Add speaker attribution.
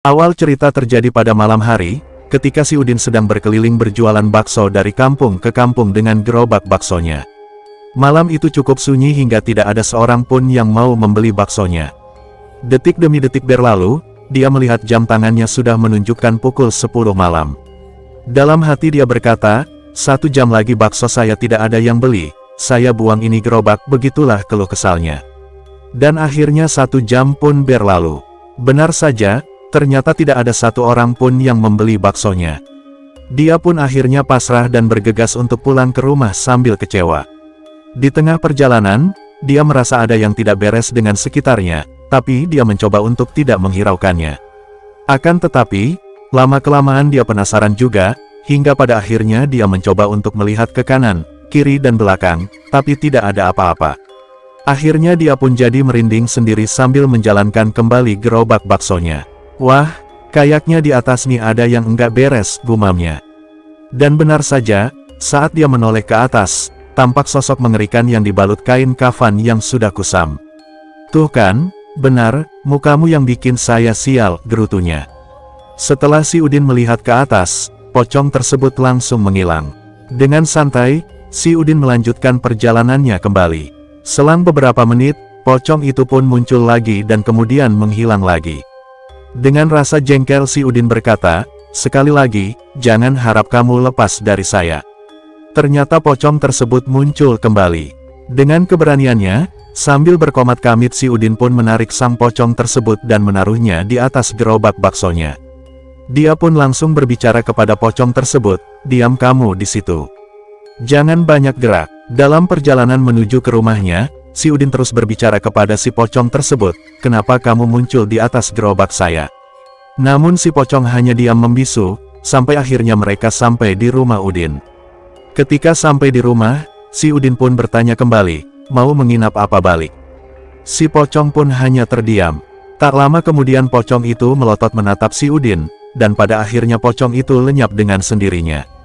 Speaker 1: Awal cerita terjadi pada malam hari, ketika si Udin sedang berkeliling berjualan bakso dari kampung ke kampung dengan gerobak baksonya. Malam itu cukup sunyi hingga tidak ada seorang pun yang mau membeli baksonya. Detik demi detik berlalu, dia melihat jam tangannya sudah menunjukkan pukul 10 malam. Dalam hati dia berkata, 1 jam lagi bakso saya tidak ada yang beli, saya buang ini gerobak, begitulah keluh kesalnya. Dan akhirnya 1 jam pun berlalu. Benar saja, ternyata tidak ada satu orang pun yang membeli baksonya. Dia pun akhirnya pasrah dan bergegas untuk pulang ke rumah sambil kecewa. Di tengah perjalanan, dia merasa ada yang tidak beres dengan sekitarnya, tapi dia mencoba untuk tidak menghiraukannya. Akan tetapi, lama-kelamaan dia penasaran juga, hingga pada akhirnya dia mencoba untuk melihat ke kanan, kiri dan belakang, tapi tidak ada apa-apa. Akhirnya dia pun jadi merinding sendiri sambil menjalankan kembali gerobak baksonya. Wah, kayaknya di atas nih ada yang enggak beres, gumamnya. Dan benar saja, saat dia menoleh ke atas, tampak sosok mengerikan yang dibalut kain kafan yang sudah kusam. Tuh kan, benar, mukamu yang bikin saya sial, gerutunya. Setelah si Udin melihat ke atas, pocong tersebut langsung menghilang. Dengan santai, si Udin melanjutkan perjalanannya kembali. Selang beberapa menit, pocong itu pun muncul lagi dan kemudian menghilang lagi. Dengan rasa jengkel si Udin berkata, sekali lagi, jangan harap kamu lepas dari saya. Ternyata pocong tersebut muncul kembali. Dengan keberaniannya, sambil berkomat kamit si Udin pun menarik sang pocong tersebut dan menaruhnya di atas gerobak baksonya. Dia pun langsung berbicara kepada pocong tersebut, diam kamu di situ. Jangan banyak gerak. Dalam perjalanan menuju ke rumahnya, si Udin terus berbicara kepada si pocong tersebut, kenapa kamu muncul di atas gerobak saya? Namun si pocong hanya diam membisu, sampai akhirnya mereka sampai di rumah Udin. Ketika sampai di rumah, si Udin pun bertanya kembali, mau menginap apa balik? Si pocong pun hanya terdiam. Tak lama kemudian pocong itu melotot menatap si Udin, dan pada akhirnya pocong itu lenyap dengan sendirinya.